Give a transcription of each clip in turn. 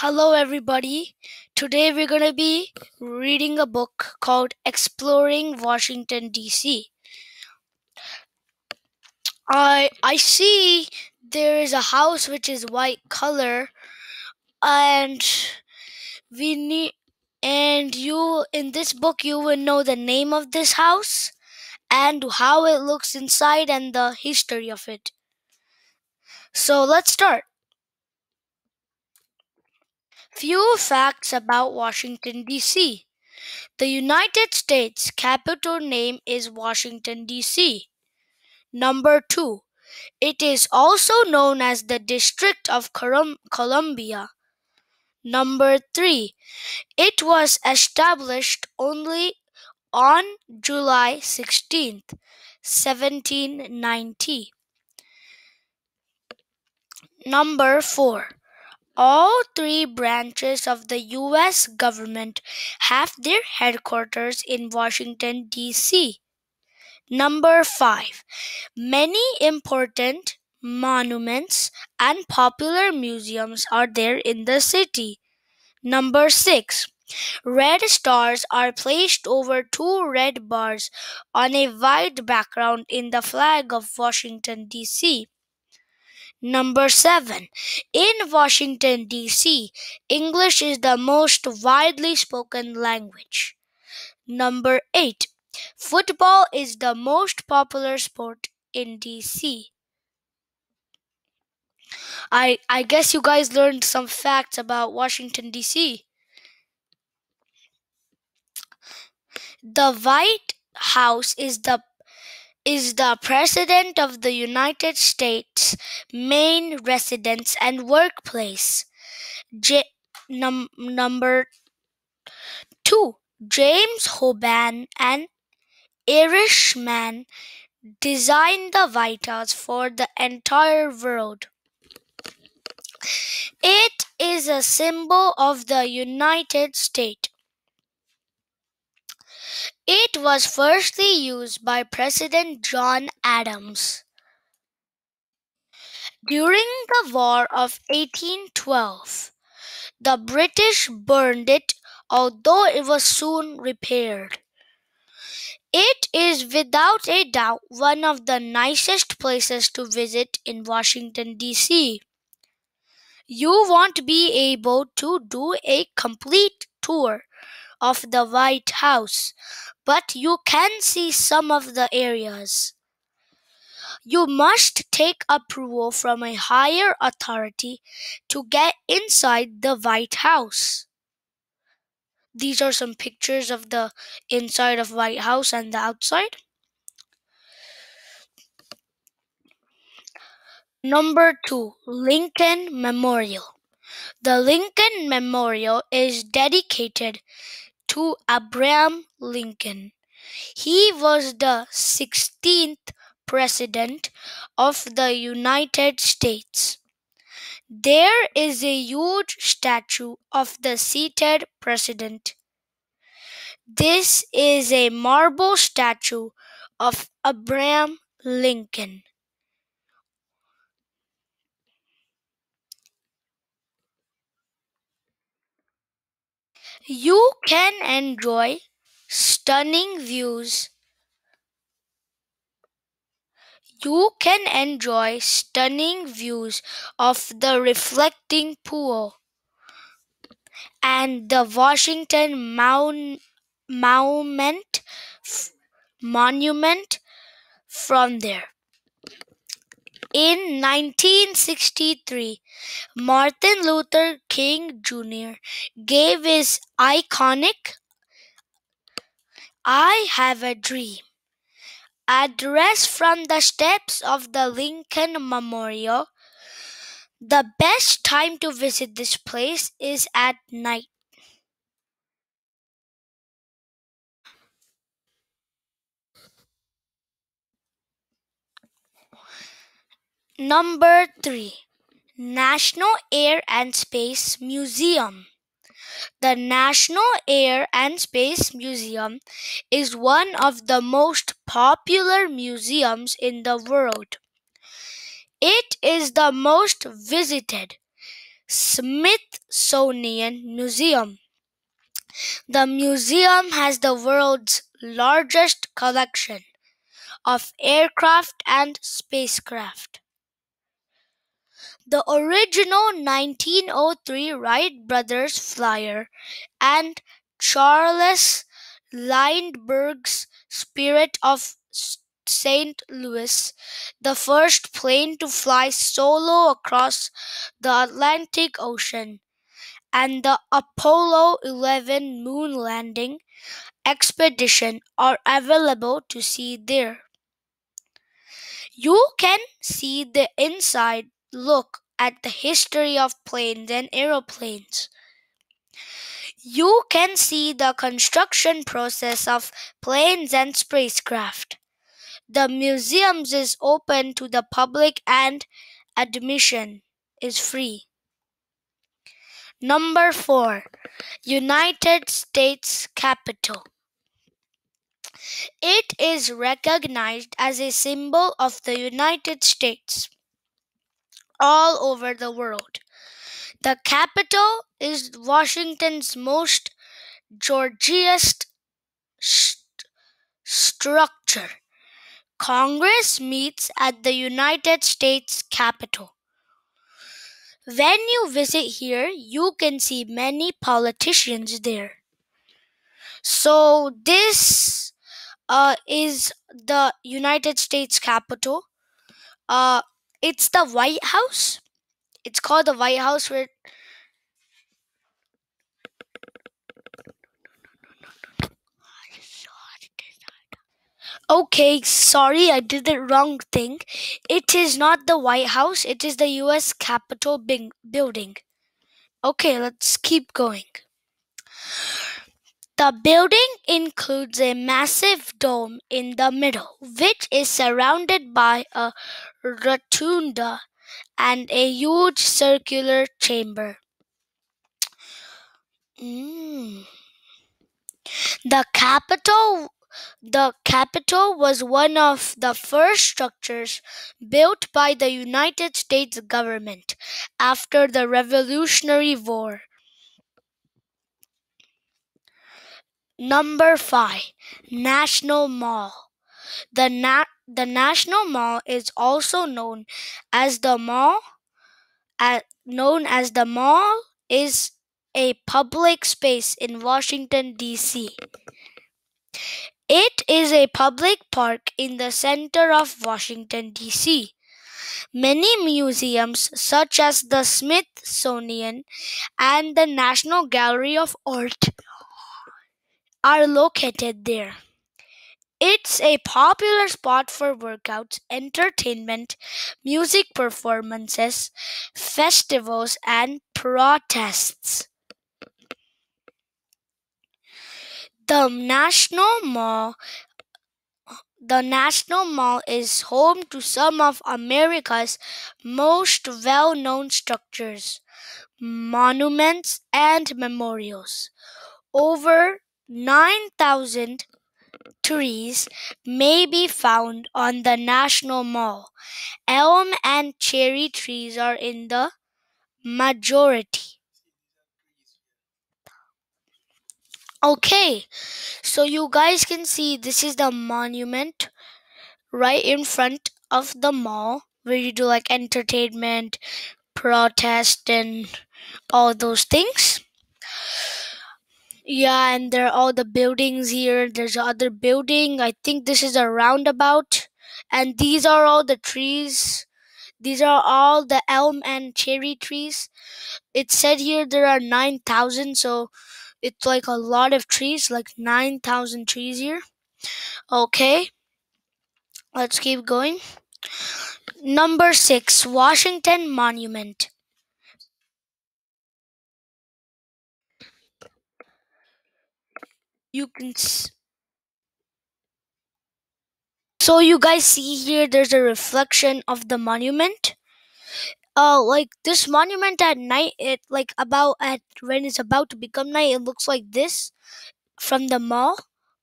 Hello, everybody. Today we're going to be reading a book called Exploring Washington, D.C. I see there is a house which is white color, and we need and you in this book you will know the name of this house and how it looks inside and the history of it. So let's start. Few facts about Washington, D.C. The United States capital name is Washington, D.C. Number 2. It is also known as the District of Columbia. Number 3. It was established only on July 16th, 1790. Number 4. All three branches of the U.S. government have their headquarters in Washington, D.C. Number 5. Many important monuments and popular museums are there in the city. Number 6. Red stars are placed over two red bars on a white background in the flag of Washington, D.C. Number 7. In Washington, D.C., English is the most widely spoken language. Number 8. Football is the most popular sport in DC. I guess you guys learned some facts about Washington, D.C. The White House is the President of the United States' main residence and workplace. Number 2. James Hoban, an Irishman, designed the White House for the entire world. It is a symbol of the United States. It was firstly used by President John Adams. During the War of 1812, the British burned it, although it was soon repaired. It is without a doubt one of the nicest places to visit in Washington, D.C. You won't be able to do a complete tour of the White House, but you can see some of the areas. You must take approval from a higher authority to get inside the White House. These are some pictures of the inside of White House and the outside. Number 2. Lincoln Memorial. The Lincoln Memorial is dedicated to Abraham Lincoln. He was the 16th President of the United States. There is a huge statue of the seated president. This is a marble statue of Abraham Lincoln. You can enjoy stunning views. You can enjoy stunning views of the reflecting pool and the Washington Monument from there. In 1963, Martin Luther King Jr. gave his iconic "I Have a Dream" address from the steps of the Lincoln Memorial. The best time to visit this place is at night. Number 3. National Air and Space Museum. The National Air and Space Museum is one of the most popular museums in the world. It is the most visited Smithsonian Smithsonian Museum. The museum has the world's largest collection of aircraft and spacecraft. The original 1903 Wright brothers flyer and Charles Lindbergh's Spirit of St. Louis, the first plane to fly solo across the Atlantic Ocean, and the Apollo 11 moon landing expedition are available to see there. You can see the inside look at the history of planes and aeroplanes. You can see the construction process of planes and spacecraft. The museum is open to the public and admission is free. Number 4. United States Capitol. It is recognized as a symbol of the United States all over the world. The Capitol is Washington's most gorgeous structure. Congress meets at the United States Capitol. When you visit here, you can see many politicians there. So this is the United States Capitol. It's the White House. It's called the White House. Okay, sorry, I did the wrong thing. It is not the White House, it is the US Capitol building. Okay, let's keep going. The building includes a massive dome in the middle, which is surrounded by a rotunda and a huge circular chamber. The Capitol was one of the first structures built by the United States government after the Revolutionary War. Number 5. National Mall. The National Mall is also known as the Mall. The Mall is a public space in Washington, D.C. It is a public park in the center of Washington, D.C. Many museums, such as the Smithsonian and the National Gallery of Art, are located there. It's a popular spot for workouts, entertainment, music performances, festivals, and protests. The National Mall is home to some of America's most well-known structures, monuments, and memorials. Over 9,000 trees may be found on the National Mall. Elm and cherry trees are in the majority. Okay, so you guys can see this is the monument right in front of the mall where you do like entertainment, protest, and all those things. Yeah, and there are all the buildings here. There's another building. I think this is a roundabout. And these are all the trees. These are all the elm and cherry trees. It said here there are 9,000, so it's like a lot of trees, like 9,000 trees here. Okay, let's keep going. Number 6, Washington Monument. You can So you guys see here there's a reflection of the monument. Like this monument at night, it like about at when it's about to become night, it looks like this from the mall,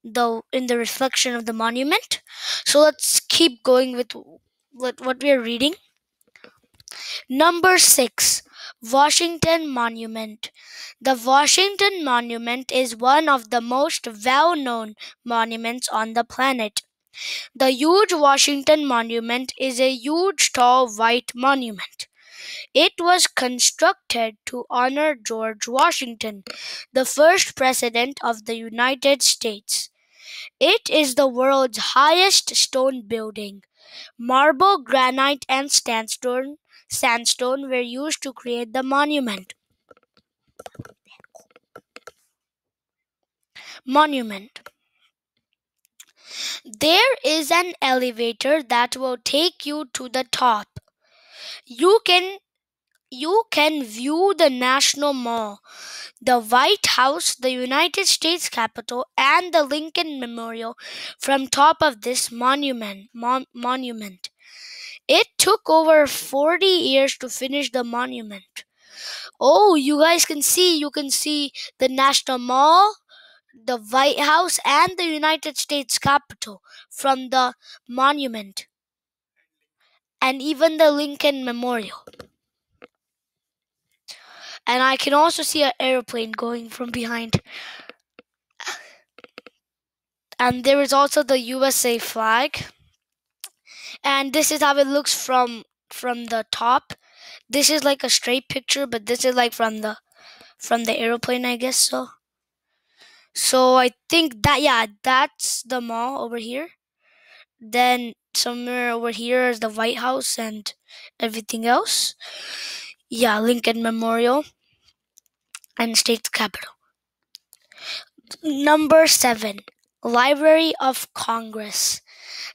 though in the reflection of the monument. So let's keep going with what we are reading. Number 6, Washington Monument. The Washington Monument is one of the most well-known monuments on the planet. The huge Washington Monument is a huge tall white monument. It was constructed to honor George Washington, the first president of the United States. It is the world's highest stone building. Marble, granite, and sandstone were used to create the monument. Monument. There is an elevator that will take you to the top. You can view the National Mall, the White House, the United States Capitol, and the Lincoln Memorial from top of this monument. It took over 40 years to finish the monument. Oh, you can see the National Mall, the White House, and the United States Capitol from the monument, and even the Lincoln Memorial. And I can also see an airplane going from behind. And there is also the USA flag. And this is how it looks from the top. This is like a straight picture, but this is like from the airplane, I guess so. So I think that's the mall over here. Then somewhere over here is the White House and everything else. Yeah, Lincoln Memorial and State Capitol. Number 7, Library of Congress.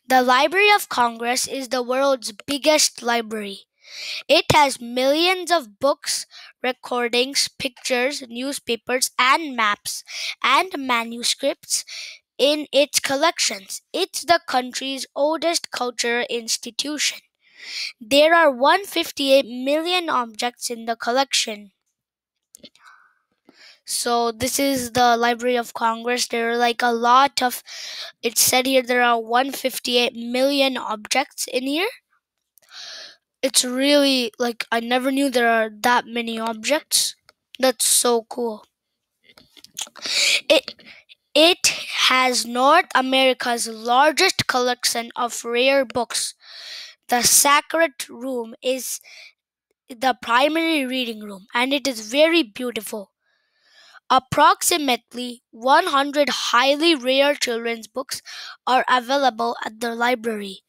The Library of Congress is the world's biggest library. It has millions of books, recordings, pictures, newspapers, and maps, and manuscripts in its collections. It's the country's oldest cultural institution. There are 158 million objects in the collection. So this is the Library of Congress. There are like a lot of, it said here there are 158 million objects in here. It's really like, I never knew there are that many objects. That's so cool. It has North America's largest collection of rare books. The Sacred Room is the primary reading room, and it is very beautiful. Approximately 100 highly rare children's books are available at the library.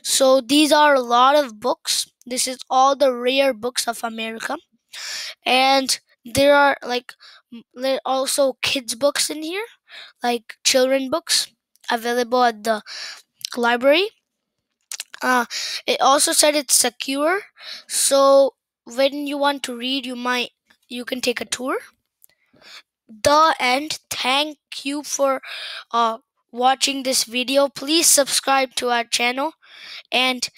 So these are a lot of books. This is all the rare books of America. And there are there are also kids books in here, like children books available at the library. It also said it's secure, so when you want to read, you can take a tour. The end. Thank you for watching this video. Please subscribe to our channel, and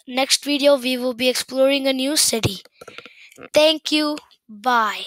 next video we will be exploring a new city. Thank you. Bye.